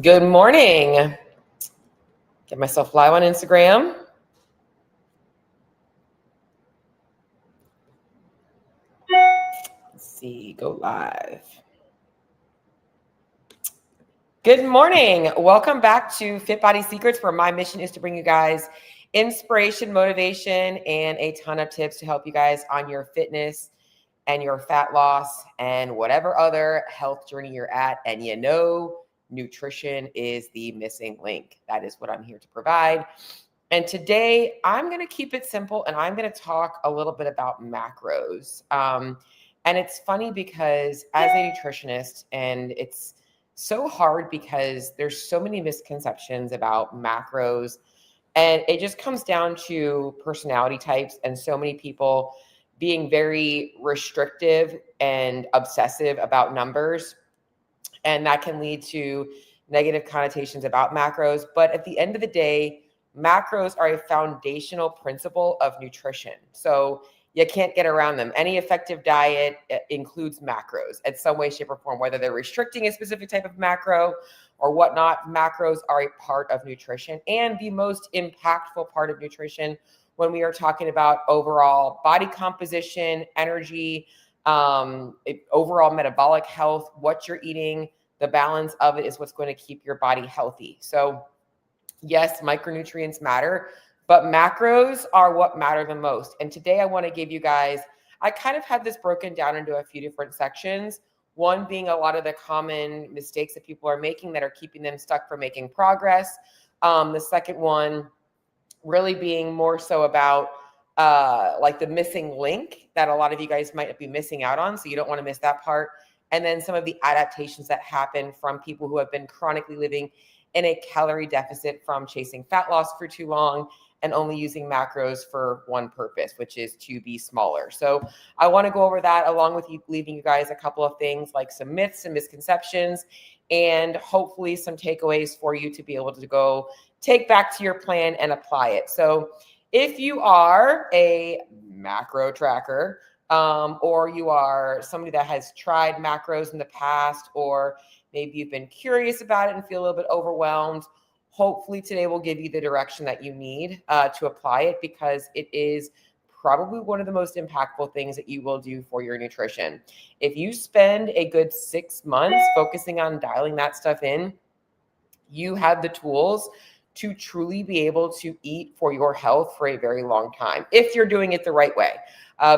Good morning. Get myself live on Instagram. Let's see, go live. Good morning. Welcome back to Fit Body Secrets, where my mission is to bring you guys inspiration, motivation, and a ton of tips to help you guys on your fitness and your fat loss and whatever other health journey you're at. And you know, nutrition is the missing link. That is what I'm here to provide. And today I'm going to keep it simple and I'm going to talk a little bit about macros. And it's funny because as a nutritionist, and it's so hard because there's so many misconceptions about macros, and it just comes down to personality types and so many people being very restrictive and obsessive about numbers. And that can lead to negative connotations about macros. But at the end of the day, macros are a foundational principle of nutrition. So you can't get around them. Any effective diet includes macros in some way, shape, or form, whether they're restricting a specific type of macro or whatnot. Macros are a part of nutrition and the most impactful part of nutrition when we are talking about overall body composition, energy, overall metabolic health. What you're eating, the balance of it is what's going to keep your body healthy. So yes, micronutrients matter, but macros are what matter the most. And today I want to give you guys, I kind of had this broken down into a few different sections. One being a lot of the common mistakes that people are making that are keeping them stuck from making progress. The second one really being more so about like the missing link that a lot of you guys might be missing out on. So you don't want to miss that part. And then some of the adaptations that happen from people who have been chronically living in a calorie deficit from chasing fat loss for too long and only using macros for one purpose, which is to be smaller. So I want to go over that along with leaving you guys a couple of things like some myths and misconceptions and hopefully some takeaways for you to be able to go take back to your plan and apply it. So if you are a macro tracker, or you are somebody that has tried macros in the past, or maybe you've been curious about it and feel a little bit overwhelmed, hopefully today will give you the direction that you need to apply it, because it is probably one of the most impactful things that you will do for your nutrition. If you spend a good 6 months focusing on dialing that stuff in, you have the tools to truly be able to eat for your health for a very long time, if you're doing it the right way,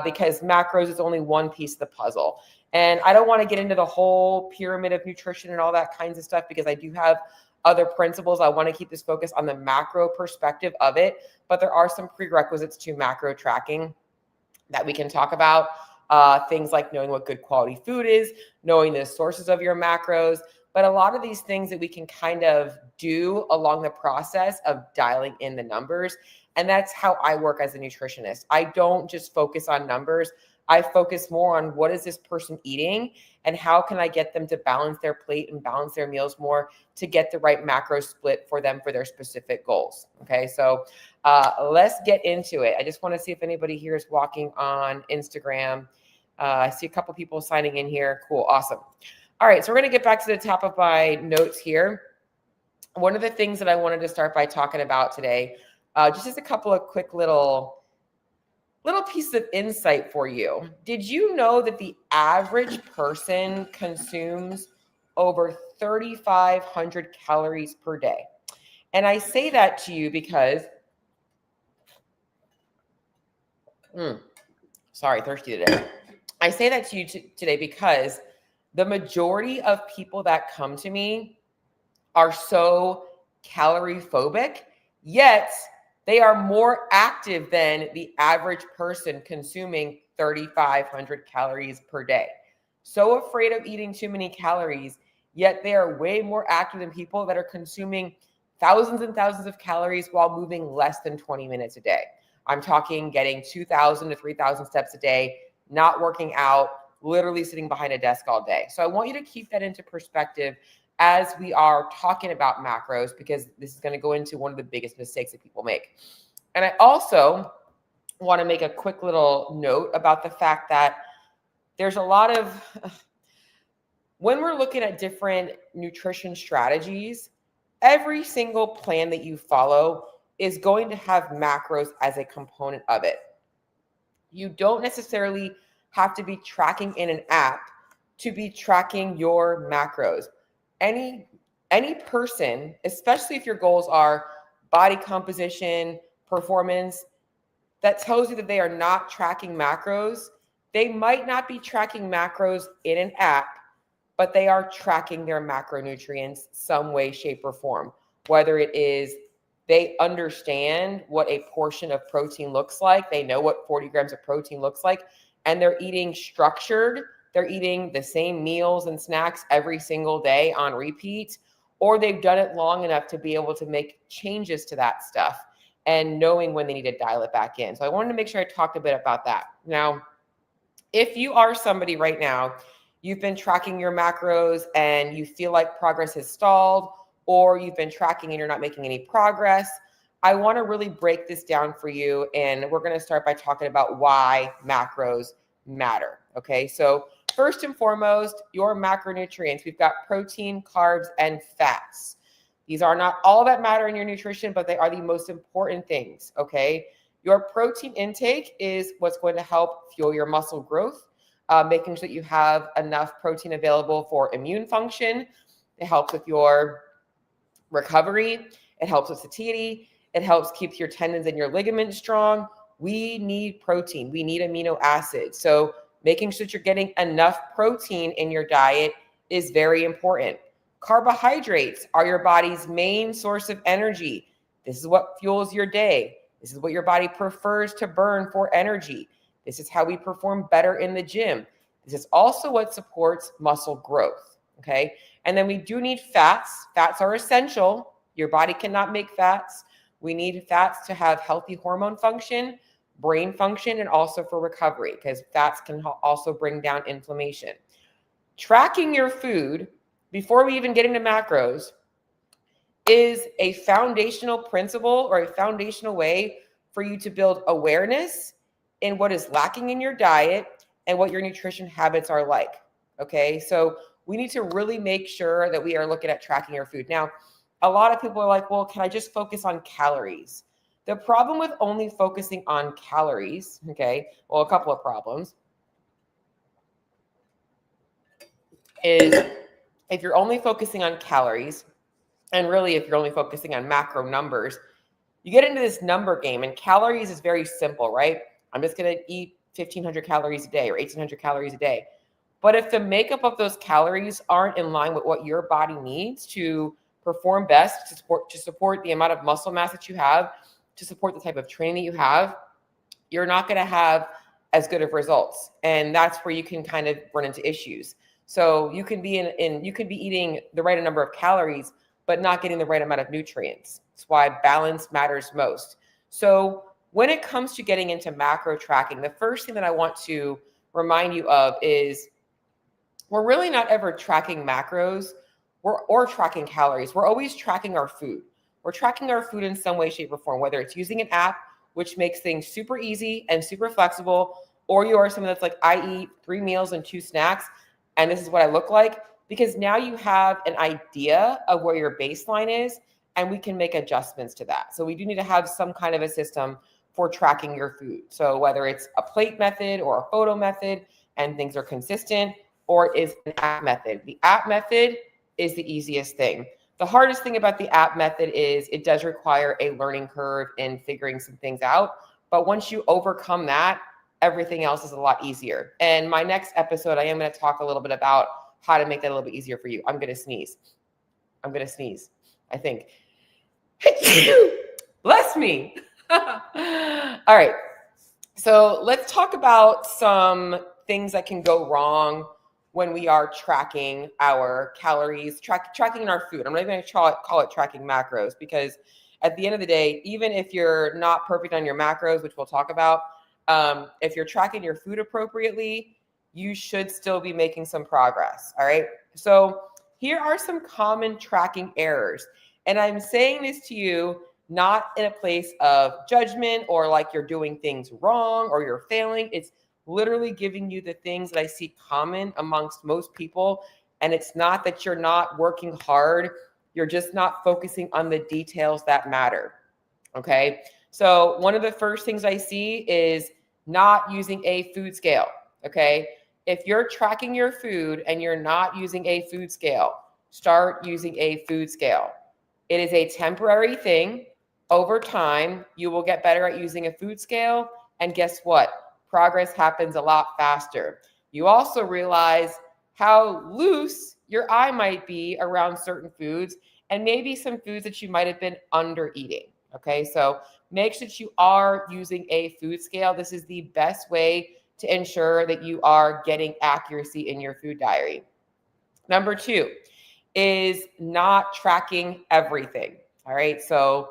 because macros is only one piece of the puzzle. And I don't want to get into the whole pyramid of nutrition and all that kinds of stuff, because I do have other principles. I want to keep this focus on the macro perspective of it, but there are some prerequisites to macro tracking that we can talk about. Things like knowing what good quality food is, knowing the sources of your macros, but a lot of these things that we can kind of do along the process of dialing in the numbers. And that's how I work as a nutritionist. I don't just focus on numbers. I focus more on what is this person eating and how can I get them to balance their plate and balance their meals more to get the right macro split for them for their specific goals. Okay, so let's get into it. I just want to see if anybody here is walking on Instagram. I see a couple people signing in here. Cool, awesome. All right, so we're going to get back to the top of my notes here. One of the things that I wanted to start by talking about today, just as a couple of quick little pieces of insight for you. Did you know that the average person consumes over 3,500 calories per day? And I say that to you because, sorry, thirsty today. I say that to you today because the majority of people that come to me are so calorie phobic, yet they are more active than the average person consuming 3,500 calories per day. So afraid of eating too many calories, yet they are way more active than people that are consuming thousands and thousands of calories while moving less than 20 minutes a day. I'm talking getting 2,000 to 3,000 steps a day, not working out, literally sitting behind a desk all day. So I want you to keep that into perspective as we are talking about macros, because this is going to go into one of the biggest mistakes that people make. And I also want to make a quick little note about the fact that there's a lot of when we're looking at different nutrition strategies, every single plan that you follow is going to have macros as a component of it. You don't necessarily have to be tracking in an app to be tracking your macros. Any person, especially if your goals are body composition, performance, that tells you that they are not tracking macros, they might not be tracking macros in an app, but they are tracking their macronutrients some way, shape, or form. Whether it is they understand what a portion of protein looks like, they know what 40 grams of protein looks like, and they're eating structured, they're eating the same meals and snacks every single day on repeat, or they've done it long enough to be able to make changes to that stuff and knowing when they need to dial it back in. So I wanted to make sure I talked a bit about that. Now, if you are somebody right now, you've been tracking your macros and you feel like progress has stalled, or you've been tracking and you're not making any progress, I want to really break this down for you. And we're going to start by talking about why macros matter. Okay. So first and foremost, your macronutrients, we've got protein, carbs, and fats. These are not all that matter in your nutrition, but they are the most important things. Okay. Your protein intake is what's going to help fuel your muscle growth, making sure that you have enough protein available for immune function. It helps with your recovery. It helps with satiety. It helps keep your tendons and your ligaments strong. We need protein. We need amino acids. So making sure that you're getting enough protein in your diet is very important. Carbohydrates are your body's main source of energy. This is what fuels your day. This is what your body prefers to burn for energy. This is how we perform better in the gym. This is also what supports muscle growth. Okay. And then we do need fats. Fats are essential. Your body cannot make fats. We need fats to have healthy hormone function, brain function, and also for recovery, because fats can also bring down inflammation. Tracking your food before we even get into macros is a foundational principle or a foundational way for you to build awareness in what is lacking in your diet and what your nutrition habits are like. Okay. So we need to really make sure that we are looking at tracking your food. Now, a lot of people are like, well, can I just focus on calories? The problem with only focusing on calories, okay, well, a couple of problems, is if you're only focusing on calories, and really if you're only focusing on macro numbers, you get into this number game, and calories is very simple, right? I'm just going to eat 1,500 calories a day or 1,800 calories a day. But if the makeup of those calories aren't in line with what your body needs to perform best, to support the amount of muscle mass that you have, to support the type of training that you have, you're not going to have as good of results. And that's where you can kind of run into issues. So you can be you can be eating the right number of calories, but not getting the right amount of nutrients. That's why balance matters most. So when it comes to getting into macro tracking, the first thing that I want to remind you of is we're really not ever tracking macros or tracking calories. We're always tracking our food. We're tracking our food in some way, shape, or form, whether it's using an app, which makes things super easy and super flexible, or you are someone that's like, I eat 3 meals and 2 snacks, and this is what I look like, because now you have an idea of where your baseline is, and we can make adjustments to that. So we do need to have some kind of a system for tracking your food. So whether it's a plate method or a photo method and things are consistent, or it is an app method. The app method is the easiest thing. The hardest thing about the app method is it does require a learning curve in figuring some things out. But once you overcome that, everything else is a lot easier. And my next episode, I am going to talk a little bit about how to make that a little bit easier for you. I'm going to sneeze, I think. Bless me. All right. So let's talk about some things that can go wrong when we are tracking our calories, tracking our food. I'm not even going to call it tracking macros, because at the end of the day, even if you're not perfect on your macros, which we'll talk about, if you're tracking your food appropriately, you should still be making some progress. All right. So here are some common tracking errors. And I'm saying this to you not in a place of judgment or like you're doing things wrong or you're failing. It's literally giving you the things that I see common amongst most people And it's not that you're not working hard. You're just not focusing on the details that matter. Okay. So one of the first things I see is not using a food scale. Okay. If you're tracking your food and you're not using a food scale, start using a food scale. It is a temporary thing. Over time, you will get better at using a food scale. And guess what? Progress happens a lot faster. You also realize how loose your eye might be around certain foods and maybe some foods that you might have been under eating. Okay, so make sure that you are using a food scale. This is the best way to ensure that you are getting accuracy in your food diary. Number 2 is not tracking everything. All right, so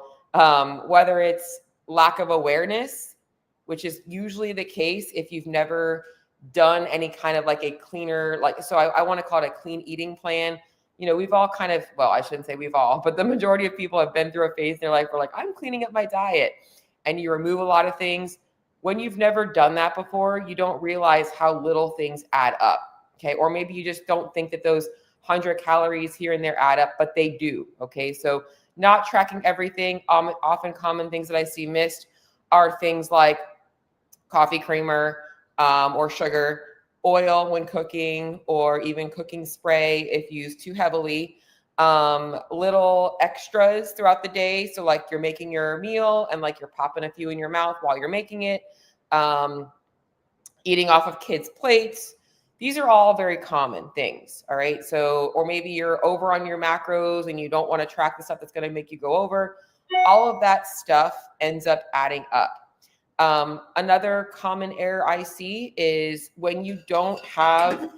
whether it's lack of awareness, which is usually the case if you've never done any kind of like a cleaner, like, so I want to call it a clean eating plan. You know, we've all kind of, well, I shouldn't say we've all, but the majority of people have been through a phase in their life where like, I'm cleaning up my diet, and you remove a lot of things. When you've never done that before, you don't realize how little things add up. Okay. Or maybe you just don't think that those 100 calories here and there add up, but they do. Okay. So not tracking everything. Often common things that I see missed are things like coffee creamer, or sugar, oil when cooking, or even cooking spray if used too heavily, little extras throughout the day. So like you're making your meal and like you're popping a few in your mouth while you're making it, eating off of kids' plates. These are all very common things. All right. So, or maybe you're over on your macros and you don't want to track the stuff that's going to make you go over. All of that stuff ends up adding up. Another common error I see is when you don't have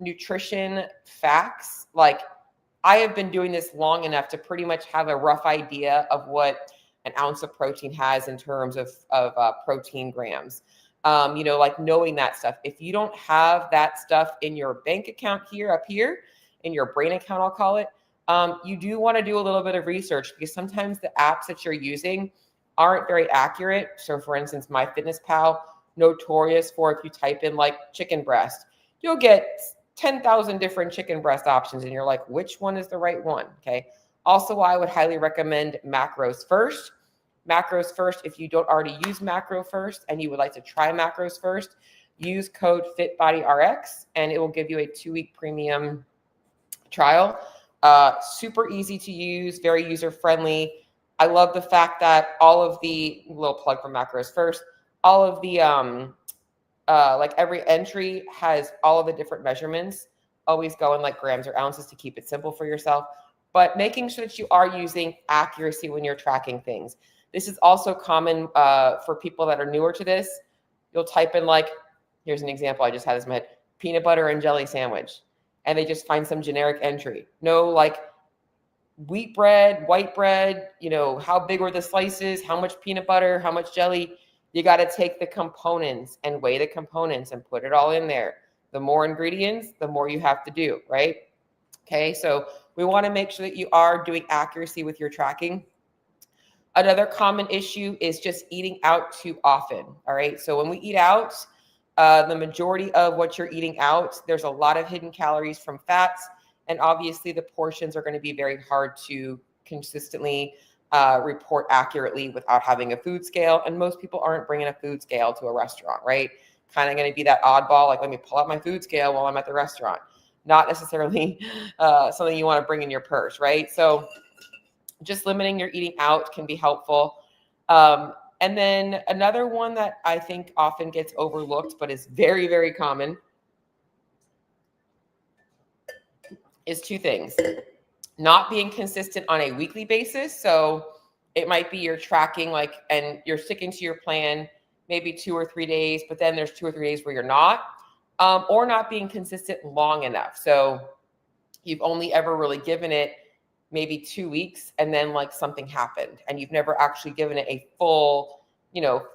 nutrition facts. Like, I have been doing this long enough to pretty much have a rough idea of what an ounce of protein has in terms of protein grams. You know, like knowing that stuff. If you don't have that stuff in your bank account here, up here, in your brain account, I'll call it, you do want to do a little bit of research, because sometimes the apps that you're using aren't very accurate. So for instance, MyFitnessPal, notorious for, if you type in like chicken breast, you'll get 10,000 different chicken breast options. And you're like, which one is the right one? Okay. Also, I would highly recommend Macros First. Macros First, if you don't already use Macro First and you would like to try Macros First, use code FitBodyRX and it will give you a 2-week premium trial. Super easy to use, very user-friendly. I love the fact that all of the, little plug for Macros First, all of the, like every entry has all of the different measurements. Always go in like grams or ounces to keep it simple for yourself, but making sure that you are using accuracy when you're tracking things. This is also common for people that are newer to this. You'll type in like, here's an example I just had this in my head, peanut butter and jelly sandwich, and they just find some generic entry. No, like, wheat bread, white bread, you know, how big were the slices, how much peanut butter, how much jelly. You got to take the components and weigh the components and put it all in there. The more ingredients, the more you have to do, right? Okay, so we want to make sure that you are doing accuracy with your tracking. Another common issue is just eating out too often. All right, so when we eat out, the majority of what you're eating out, there's a lot of hidden calories from fats. And obviously the portions are going to be very hard to consistently report accurately without having a food scale. And most people aren't bringing a food scale to a restaurant, right? Kind of going to be that oddball, like, let me pull out my food scale while I'm at the restaurant. Not necessarily something you want to bring in your purse, right? So just limiting your eating out can be helpful. And then another one that I think often gets overlooked, but is very, very common, is 2 things. Not being consistent on a weekly basis. So it might be you're tracking like, and you're sticking to your plan, maybe 2 or 3 days, but then there's 2 or 3 days where you're not, or not being consistent long enough. So you've only ever really given it maybe 2 weeks and then like something happened and you've never actually given it a full,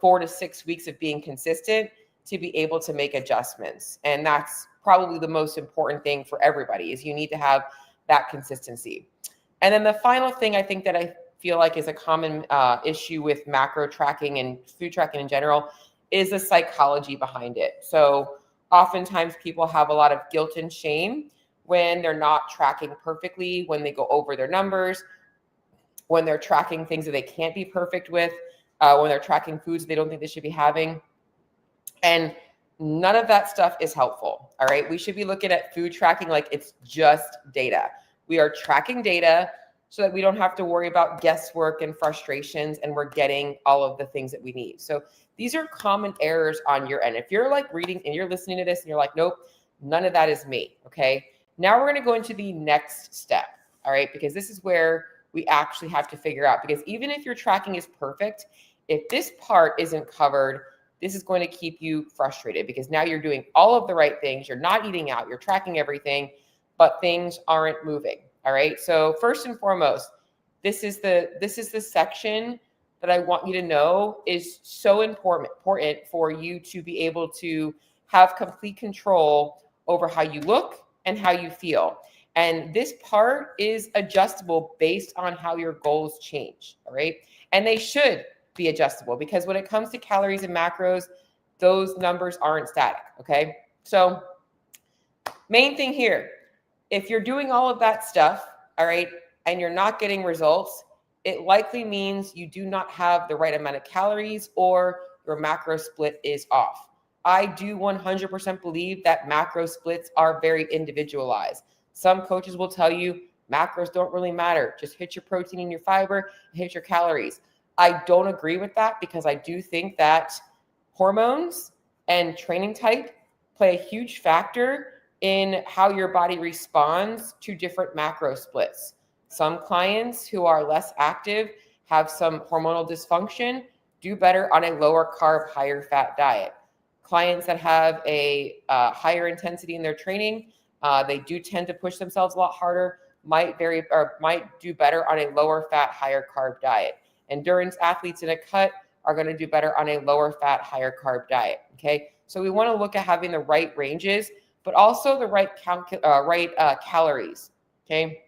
4 to 6 weeks of being consistent to be able to make adjustments. And that's probably the most important thing for everybody, is you need to have that consistency. And then the final thing I think that I feel like is a common issue with macro tracking and food tracking in general is the psychology behind it. So oftentimes people have a lot of guilt and shame when they're not tracking perfectly, when they go over their numbers, when they're tracking things that they can't be perfect with, when they're tracking foods they don't think they should be having. And none of that stuff is helpful. All right. We should be looking at food tracking like it's just data. We are tracking data so that we don't have to worry about guesswork and frustrations, and we're getting all of the things that we need. So these are common errors on your end. If you're like reading and you're listening to this and you're like, nope, none of that is me. Okay. Now we're going to go into the next step. All right. Because this is where we actually have to figure out, because even if your tracking is perfect, if this part isn't covered, this is going to keep you frustrated, because now you're doing all of the right things. You're not eating out, you're tracking everything, but things aren't moving. All right. So first and foremost, this is the section that I want you to know is so important for you to be able to have complete control over how you look and how you feel. And this part is adjustable based on how your goals change. All right. And they should be adjustable, because when it comes to calories and macros, those numbers aren't static. Okay. So main thing here, if you're doing all of that stuff, all right, and you're not getting results, it likely means you do not have the right amount of calories, or your macro split is off. I do 100% believe that macro splits are very individualized. Some coaches will tell you macros don't really matter. Just hit your protein and your fiber, and hit your calories. I don't agree with that, because I do think that hormones and training type play a huge factor in how your body responds to different macro splits. Some clients who are less active, have some hormonal dysfunction, do better on a lower carb, higher fat diet. Clients that have a higher intensity in their training, they do tend to push themselves a lot harder, might do better on a lower fat, higher carb diet. Endurance athletes in a cut are going to do better on a lower fat, higher carb diet. Okay. So we want to look at having the right ranges, but also the right calories. Okay.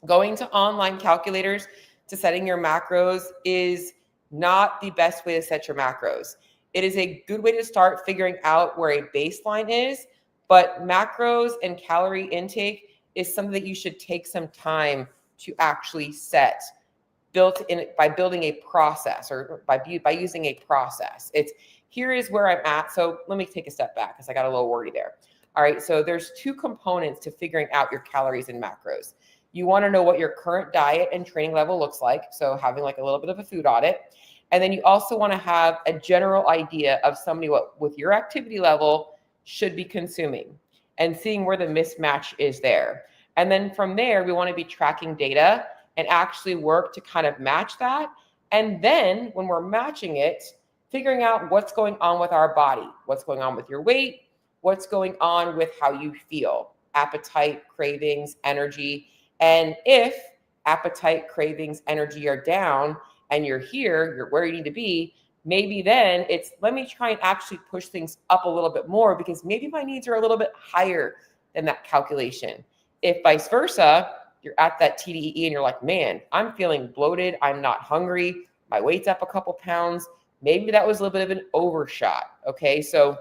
Going to online calculators to setting your macros is not the best way to set your macros. It is a good way to start figuring out where a baseline is, but macros and calorie intake is something that you should take some time to actually set, built in by building a process, or by using a process. Here is where I'm at. So let me take a step back, because I got a little wordy there. All right. So there's two components to figuring out your calories and macros. You want to know what your current diet and training level looks like. So having like a little bit of a food audit. And then you also want to have a general idea of somebody what with your activity level should be consuming, and seeing where the mismatch is there. And then from there, we want to be tracking data and actually work to kind of match that. And then when we're matching it, figuring out what's going on with our body, what's going on with your weight, what's going on with how you feel, appetite, cravings, energy. And if appetite, cravings, energy are down, and you're where you need to be, maybe then it's, let me try and actually push things up a little bit more, because maybe my needs are a little bit higher than that calculation. If vice versa, you're at that TDEE and you're like, man, I'm feeling bloated, I'm not hungry, my weight's up a couple pounds, maybe that was a little bit of an overshot. Okay, so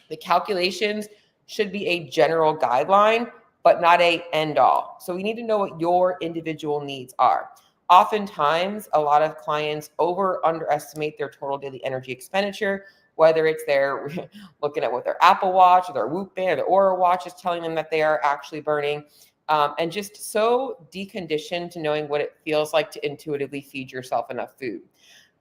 the calculations should be a general guideline, but not an end all. So we need to know what your individual needs are. Oftentimes, a lot of clients underestimate their total daily energy expenditure, whether it's they're looking at what their Apple Watch or their Whoop Band or their Oura Watch is telling them that they are actually burning, and just so deconditioned to knowing what it feels like to intuitively feed yourself enough food.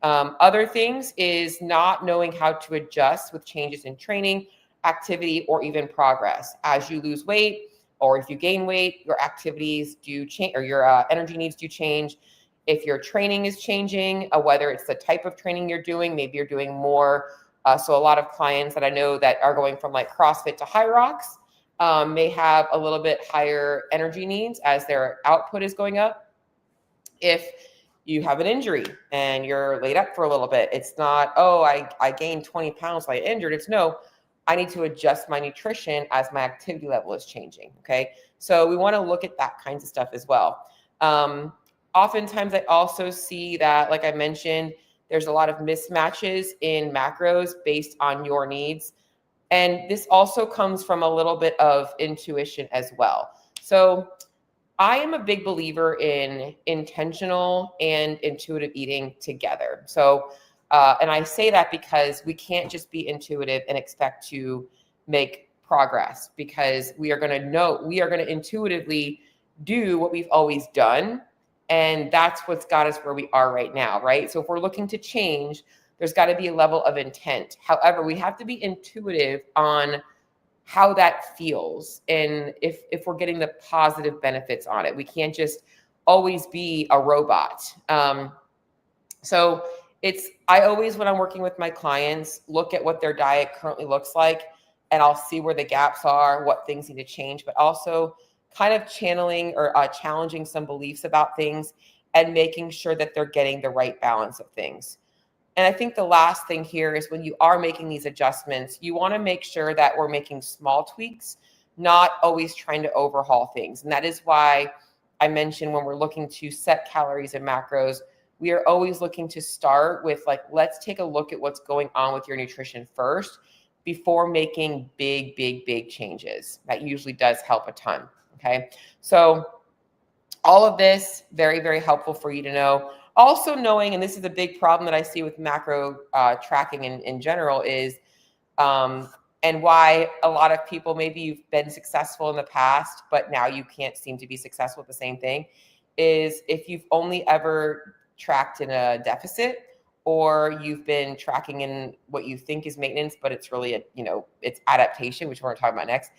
Other things is not knowing how to adjust with changes in training, activity, or even progress. As you lose weight, or if you gain weight, your activities do change, or your energy needs do change. If your training is changing, whether it's the type of training you're doing, maybe you're doing more. So a lot of clients that I know that are going from like CrossFit to High Rocks may have a little bit higher energy needs as their output is going up. If you have an injury and you're laid up for a little bit, it's not, oh, I gained 20 pounds, so I injured. It's no, I need to adjust my nutrition as my activity level is changing. Okay. So we want to look at that kinds of stuff as well. Oftentimes I also see that, like I mentioned, there's a lot of mismatches in macros based on your needs. And this also comes from a little bit of intuition as well. So I am a big believer in intentional and intuitive eating together. So, and I say that because we can't just be intuitive and expect to make progress, because we are going to intuitively do what we've always done. And that's what's got us where we are right now, right? So if we're looking to change, there's got to be a level of intent. However, we have to be intuitive on how that feels and if we're getting the positive benefits on it. We can't just always be a robot. So I always, when I'm working with my clients, look at what their diet currently looks like, and I'll see where the gaps are, what things need to change, but also kind of channeling or challenging some beliefs about things and making sure that they're getting the right balance of things. And I think the last thing here is, when you are making these adjustments, you want to make sure that we're making small tweaks, not always trying to overhaul things. And that is why I mentioned, when we're looking to set calories and macros, we are always looking to start with, like, let's take a look at what's going on with your nutrition first before making big changes. That usually does help a ton. Okay. So all of this, very, very helpful for you to know. Also knowing, and this is a big problem that I see with macro tracking in general, is and why a lot of people, maybe you've been successful in the past, but now you can't seem to be successful with the same thing, is if you've only ever tracked in a deficit, or you've been tracking in what you think is maintenance, but it's really it's adaptation, which we're going to talk about next.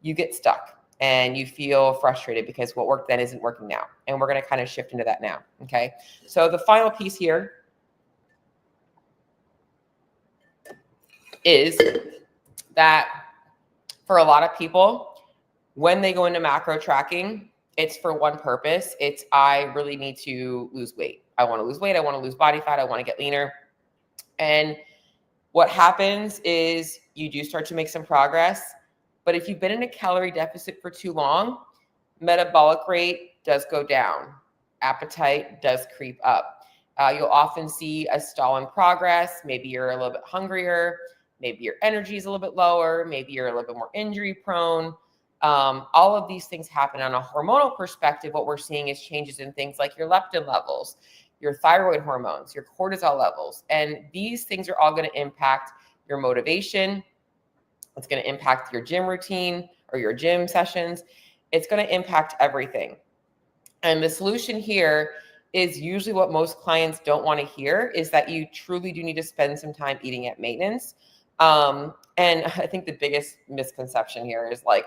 You get stuck and you feel frustrated because what worked then isn't working now. And we're going to kind of shift into that now. Okay. So the final piece here is that for a lot of people, when they go into macro tracking, it's for one purpose. It's, I really need to lose weight. I want to lose weight. I want to lose body fat. I want to get leaner. And what happens is you do start to make some progress. But if you've been in a calorie deficit for too long, metabolic rate does go down. Appetite does creep up. You'll often see a stall in progress. Maybe you're a little bit hungrier. Maybe your energy is a little bit lower. Maybe you're a little bit more injury prone. All of these things happen. On a hormonal perspective, what we're seeing is changes in things like your leptin levels, your thyroid hormones, your cortisol levels. And these things are all going to impact your motivation. It's going to impact your gym routine or your gym sessions. It's going to impact everything. And the solution here is usually what most clients don't want to hear, is that you truly do need to spend some time eating at maintenance. And I think the biggest misconception here is, like,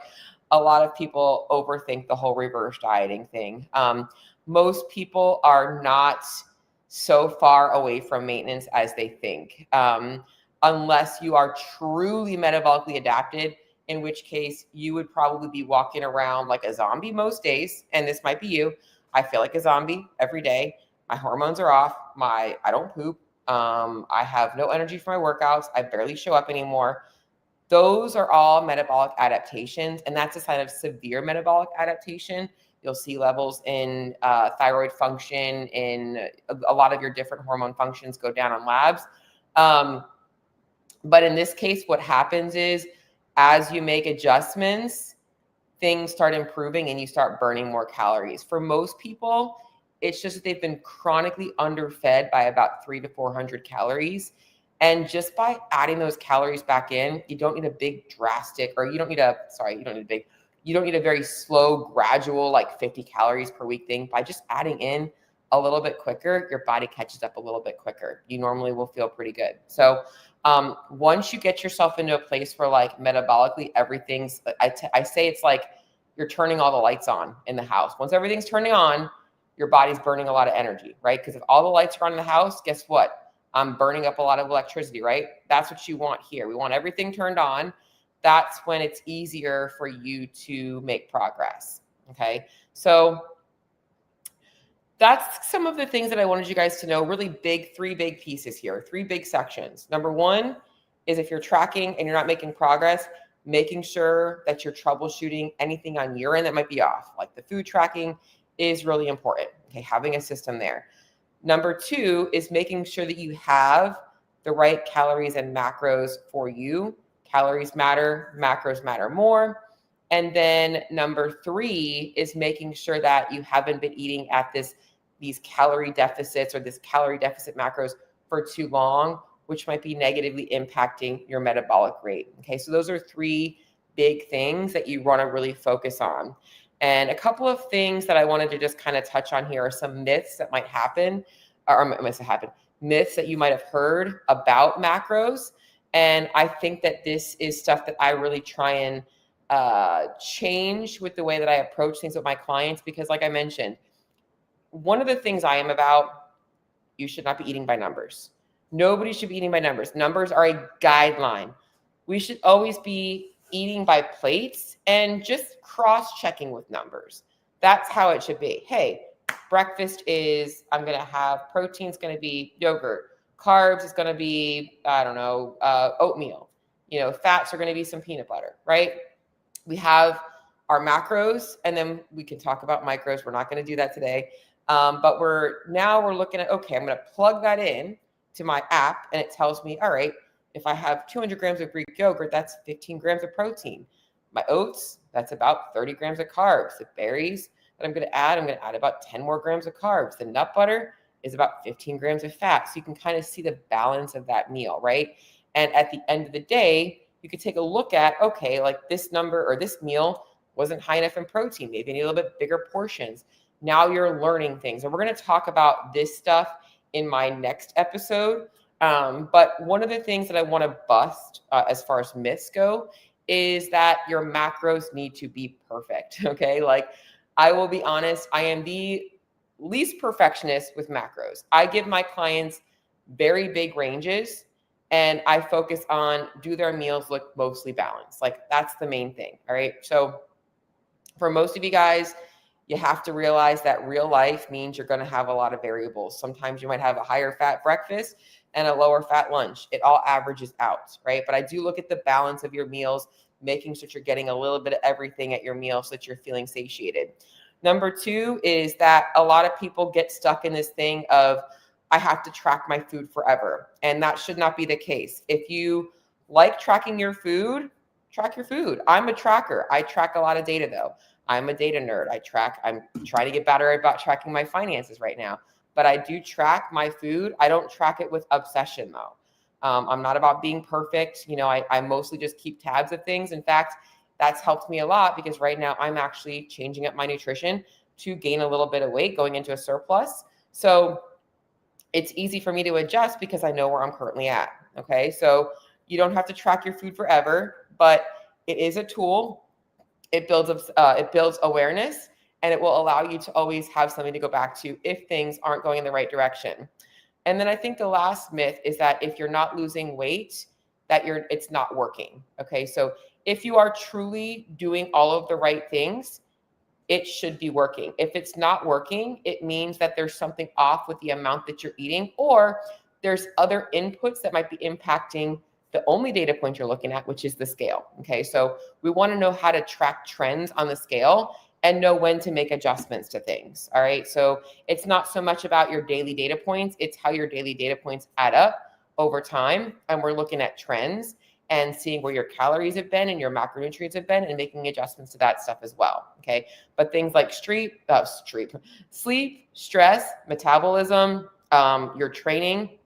a lot of people overthink the whole reverse dieting thing. Most people are not so far away from maintenance as they think. Unless you are truly metabolically adapted, in which case you would probably be walking around like a zombie most days. And this might be you. I feel like a zombie every day. My hormones are off. I don't poop. I have no energy for my workouts. I barely show up anymore. Those are all metabolic adaptations. And that's a sign of severe metabolic adaptation. You'll see levels in thyroid function, in a lot of your different hormone functions go down on labs. But in this case, what happens is, as you make adjustments, things start improving and you start burning more calories. For most people, it's just that they've been chronically underfed by about 300 to 400 calories. And just by adding those calories back in, you don't need a big drastic, or you don't need a very slow, gradual, like 50 calories per week thing. By just adding in a little bit quicker, your body catches up a little bit quicker. You normally will feel pretty good. So once you get yourself into a place where, like, metabolically everything's, I say it's like you're turning all the lights on in the house. Once everything's turning on, your body's burning a lot of energy, right? Because if all the lights are on in the house, guess what? I'm burning up a lot of electricity, right? That's what you want here. We want everything turned on. That's when it's easier for you to make progress. Okay. So that's some of the things that I wanted you guys to know. Really big, 3 big pieces here, 3 big sections. Number 1 is, if you're tracking and you're not making progress, making sure that you're troubleshooting anything on your end that might be off. Like the food tracking is really important. Okay. Having a system there. Number 2 is making sure that you have the right calories and macros for you. Calories matter, macros matter more. And then number 3 is making sure that you haven't been eating at these calorie deficits or this calorie deficit macros for too long, which might be negatively impacting your metabolic rate. Okay, so those are 3 big things that you want to really focus on. And a couple of things that I wanted to just kind of touch on here are some myths that might happen, myths that you might have heard about macros. And I think that this is stuff that I really try and change with the way that I approach things with my clients, because like I mentioned, one of the things I am about, you should not be eating by numbers. Nobody should be eating by numbers. Numbers are a guideline. We should always be eating by plates and just cross-checking with numbers. That's how it should be. Hey, breakfast is, I'm going to have protein's going to be yogurt. Carbs is going to be, oatmeal. Fats are going to be some peanut butter, right? We have our macros, and then we can talk about micros. We're not going to do that today. But we're looking at, okay, I'm going to plug that in to my app, and it tells me, all right, if I have 200 grams of Greek yogurt, that's 15 grams of protein. My oats, that's about 30 grams of carbs. The berries that I'm going to add about 10 more grams of carbs. The nut butter is about 15 grams of fat. So you can kind of see the balance of that meal, right? And at the end of the day, you could take a look at, okay, like this number or this meal wasn't high enough in protein. Maybe I need a little bit bigger portions. Now you're learning things. And we're going to talk about this stuff in my next episode. But one of the things that I want to bust as far as myths go is that your macros need to be perfect. Okay. Like, I will be honest, I am the least perfectionist with macros. I give my clients very big ranges, and I focus on, do their meals look mostly balanced? Like, that's the main thing. All right. So for most of you guys, you have to realize that real life means you're going to have a lot of variables. Sometimes you might have a higher fat breakfast and a lower fat lunch. It all averages out, right? But I do look at the balance of your meals, making sure that you're getting a little bit of everything at your meal so that you're feeling satiated. Number 2 is that a lot of people get stuck in this thing of, I have to track my food forever. And that should not be the case. If you like tracking your food, track your food. I'm a tracker. I track a lot of data though. I'm a data nerd. I'm trying to get better about tracking my finances right now, but I do track my food. I don't track it with obsession though. I'm not about being perfect. I mostly just keep tabs of things. In fact, that's helped me a lot, because right now I'm actually changing up my nutrition to gain a little bit of weight, going into a surplus. So it's easy for me to adjust because I know where I'm currently at. Okay. So you don't have to track your food forever, but it is a tool. It builds awareness, and it will allow you to always have something to go back to if things aren't going in the right direction. And then I think the last myth is that if you're not losing weight, that it's not working. Okay. So if you are truly doing all of the right things, it should be working. If it's not working, it means that there's something off with the amount that you're eating, or there's other inputs that might be impacting the only data point you're looking at, which is the scale. Okay. So we want to know how to track trends on the scale and know when to make adjustments to things. All right. So it's not so much about your daily data points. It's how your daily data points add up over time. And we're looking at trends and seeing where your calories have been and your macronutrients have been, and making adjustments to that stuff as well. Okay. But things like sleep, stress, metabolism, your training,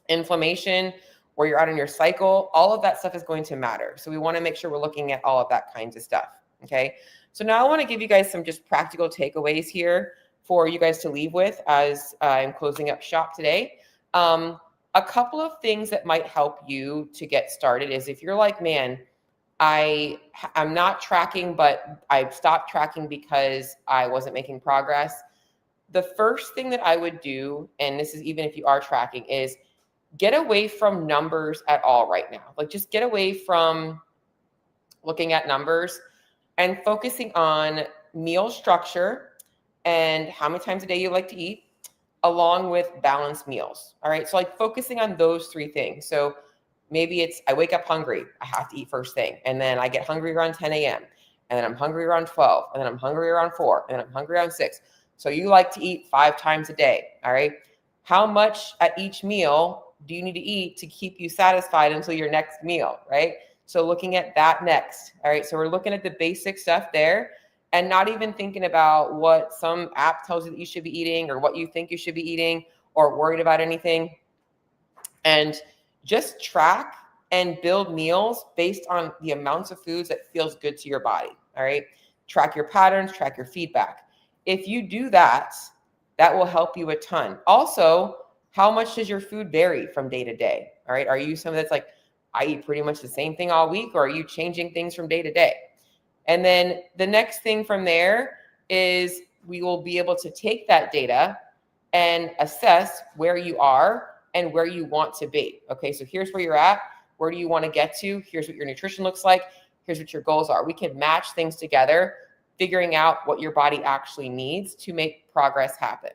inflammation, where you're at in your cycle, all of that stuff is going to matter. So we want to make sure we're looking at all of that kinds of stuff. Okay. So now I want to give you guys some just practical takeaways here for you guys to leave with as I'm closing up shop today. A couple of things that might help you to get started is, if you're like, man, I'm not tracking, but I stopped tracking because I wasn't making progress. The first thing that I would do, and this is even if you are tracking, is get away from numbers at all right now. Like, just get away from looking at numbers and focusing on meal structure and how many times a day you like to eat, along with balanced meals. All right. So like focusing on those 3 things. So maybe it's, I wake up hungry, I have to eat first thing. And then I get hungry around 10 a.m. And then I'm hungry around 12. And then I'm hungry around 4. And then I'm hungry around 6. So you like to eat 5 times a day. All right. How much at each meal do you need to eat to keep you satisfied until your next meal? Right. So looking at that next. All right. So we're looking at the basic stuff there and not even thinking about what some app tells you that you should be eating or what you think you should be eating or worried about anything. And just track and build meals based on the amounts of foods that feels good to your body. All right. Track your patterns, track your feedback. If you do that, that will help you a ton. Also, how much does your food vary from day to day? All right. Are you someone that's like, I eat pretty much the same thing all week, or are you changing things from day to day? And then the next thing from there is we will be able to take that data and assess where you are and where you want to be. Okay, so here's where you're at. Where do you want to get to? Here's what your nutrition looks like. Here's what your goals are. We can match things together, figuring out what your body actually needs to make progress happen.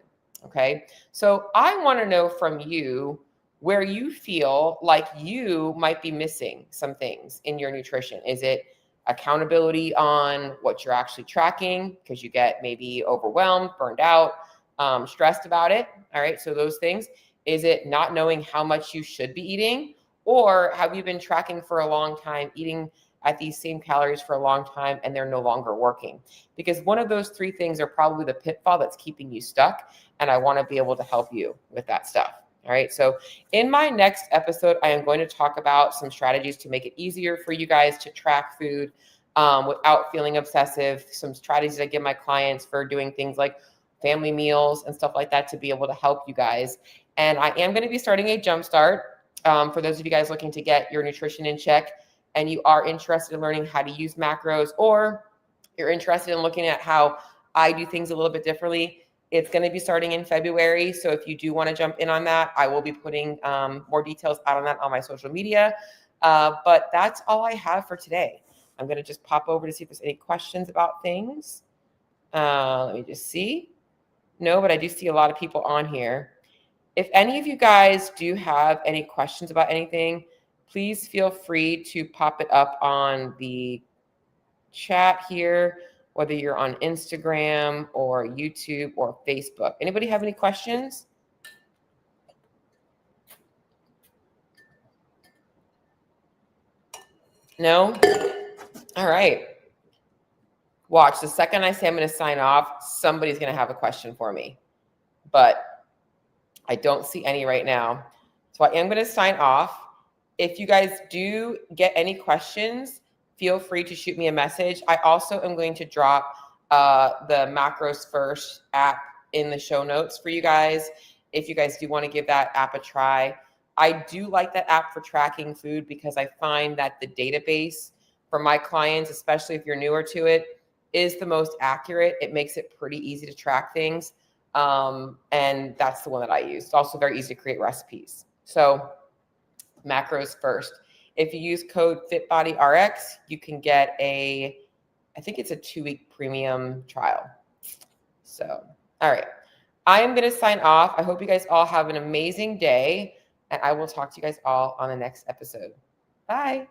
Okay, so I want to know from you where you feel like you might be missing some things in your nutrition. Is it accountability on what you're actually tracking because you get maybe overwhelmed, burned out, stressed about it? All right, so those things. Is it not knowing how much you should be eating? Or have you been tracking for a long time, eating at these same calories for a long time, and they're no longer working? Because one of those three things are probably the pitfall that's keeping you stuck, and I want to be able to help you with that stuff. All right, so in my next episode, I am going to talk about some strategies to make it easier for you guys to track food without feeling obsessive, some strategies I give my clients for doing things like family meals and stuff like that to be able to help you guys. And I am going to be starting a jumpstart for those of you guys looking to get your nutrition in check and you are interested in learning how to use macros, or you're interested in looking at how I do things a little bit differently. It's going to be starting in February. So if you do want to jump in on that, I will be putting more details out on that on my social media. But that's all I have for today. I'm going to just pop over to see if there's any questions about things. Let me just see. No, but I do see a lot of people on here. If any of you guys do have any questions about anything, please feel free to pop it up on the chat here, whether you're on Instagram or YouTube or Facebook. Anybody have any questions? No? All right. Watch, the second I say I'm going to sign off, somebody's going to have a question for me. But I don't see any right now. So I am going to sign off. If you guys do get any questions, feel free to shoot me a message. I also am going to drop the Macros First app in the show notes for you guys. If you guys do want to give that app a try. I do like that app for tracking food because I find that the database for my clients, especially if you're newer to it, is the most accurate. It makes it pretty easy to track things. And that's the one that I use. It's also very easy to create recipes. So Macros First. If you use code FitBodyRX, you can get I think it's a 2-week premium trial. So, all right. I am going to sign off. I hope you guys all have an amazing day, and I will talk to you guys all on the next episode. Bye.